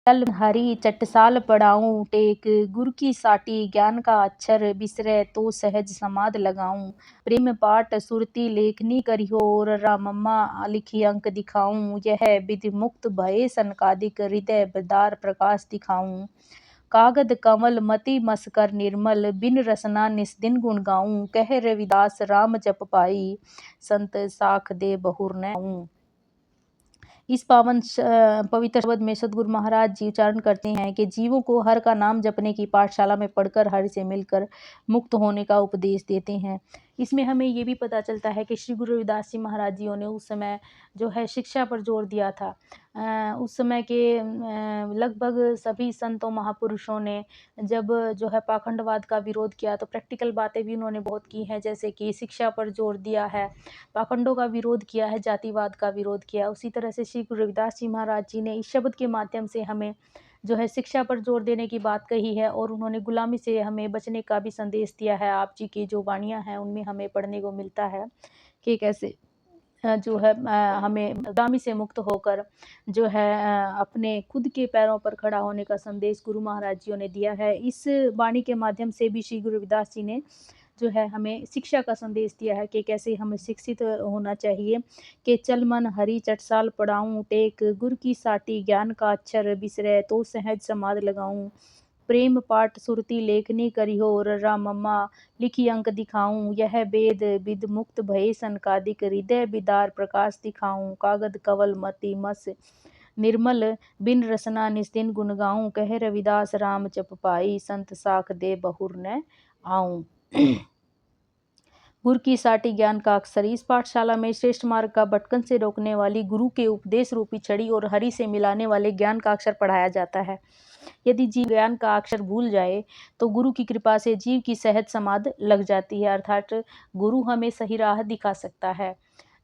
चल हरी चटसाल पढ़ाऊँ टेक, गुर की साटी ज्ञान का अक्षर बिसरै तो सहज समाध लगाऊँ। प्रेम पाठ सुरती लेखनी करिहो ररा मम्मा लिखी अंक दिखाऊँ। यह विधि मुक्त भये सनकादिक हृदय बेदार प्रकाश दिखाऊँ। कागद कमल मति मस कर निर्मल, बिन रसना निस्दिन गुण गाऊँ। कह रविदास राम जप पाई, संत साख दे बहुर न आऊँ। इस पवित्र शब्द में सदगुरु महाराज जी उच्चारण करते हैं कि जीवों को हर का नाम जपने की पाठशाला में पढ़कर हर से मिलकर मुक्त होने का उपदेश देते हैं। इसमें हमें ये भी पता चलता है कि श्री गुरु रविदास जी महाराज जियों ने उस समय जो है शिक्षा पर जोर दिया था। उस समय के लगभग सभी संतों महापुरुषों ने जब जो है पाखंडवाद का विरोध किया तो प्रैक्टिकल बातें भी उन्होंने बहुत की हैं, जैसे कि शिक्षा पर जोर दिया है, पाखंडों का विरोध किया है, जातिवाद का विरोध किया। उसी तरह से श्री गुरु रविदास जी महाराज जी ने इस शब्द के माध्यम से हमें जो है शिक्षा पर जोर देने की बात कही है और उन्होंने गुलामी से हमें बचने का भी संदेश दिया है। आप जी की जो वाणियाँ हैं उनमें हमें पढ़ने को मिलता है कि कैसे जो है हमें गुलामी से मुक्त होकर जो है अपने खुद के पैरों पर खड़ा होने का संदेश गुरु महाराज जियों ने दिया है। इस वाणी के माध्यम से भी श्री गुरु रविदास जी ने जो है हमें शिक्षा का संदेश दिया है कि कैसे हमें शिक्षित होना चाहिए। कि चल मन हरी चटसाल पढ़ाऊँ टेक, गुर की साटी ज्ञान का अक्षर बिसरै तो सहज समाध लगाऊँ। प्रेम पाठ सुरती लेखनी करिहो ररा मम्मा लिखी अंक दिखाऊँ। यह वेद विद मुक्त भये सनकादिक हृदय बिदार प्रकाश दिखाऊँ। कागद कवल मति मस निर्मल, बिन रसना निस्दिन गुण गाऊँ। कह रविदास राम जप पाई, संत साख दे बहुर न आऊँ। गुरु की साटी ज्ञान का अक्षर। इस पाठशाला में श्रेष्ठ मार्ग का भटकन से रोकने वाली गुरु के उपदेश रूपी छड़ी और हरि से मिलाने वाले ज्ञान का अक्षर पढ़ाया जाता है। यदि जीव ज्ञान का अक्षर भूल जाए तो गुरु की कृपा से जीव की सहज समाध लग जाती है, अर्थात गुरु हमें सही राह दिखा सकता है।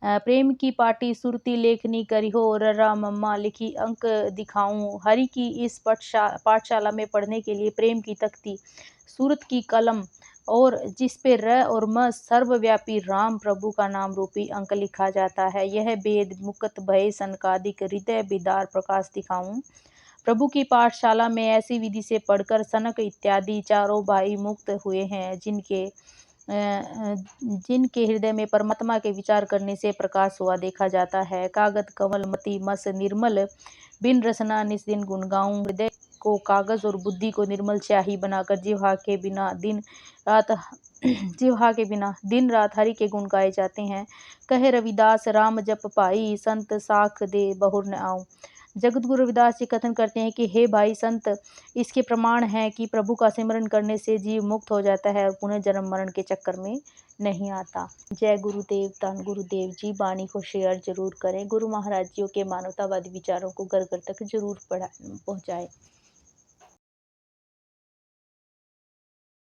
प्रेम की पाटी सुरती लेखनी करिहो ररा मम्मा लिखी अंक दिखाऊं। हरि की इस पाठशाला में पढ़ने के लिए प्रेम की तख्ती, सूरत की कलम और जिस पे र और म सर्वव्यापी राम प्रभु का नाम रूपी अंक लिखा जाता है। यह वेद मुक्त भय सनकादिक हृदय बिदार प्रकाश दिखाऊं। प्रभु की पाठशाला में ऐसी विधि से पढ़कर सनक इत्यादि चारों भाई मुक्त हुए हैं, जिनके हृदय में परमात्मा के विचार करने से प्रकाश हुआ देखा जाता है। कागद कमल मति मस निर्मल, बिन रसना निस्दिन गुण गाऊं। हृदय को कागज और बुद्धि को निर्मल स्याही बनाकर जिह्वा के बिना दिन रात हरि के गुण गाए जाते हैं। कहे रविदास राम जप पाई, संत साख दे बहुर न आऊं। जगत गुरु रविदास जी कथन करते हैं कि हे भाई संत, इसके प्रमाण है कि प्रभु का सिमरन करने से जीव मुक्त हो जाता है और पुनः जन्म मरण के चक्कर में नहीं आता। जय गुरुदेव, धन गुरुदेव जी। वाणी को शेयर जरूर करें। गुरु महाराज जियों के मानवतावादी विचारों को घर घर तक जरूर पहुँचाएं।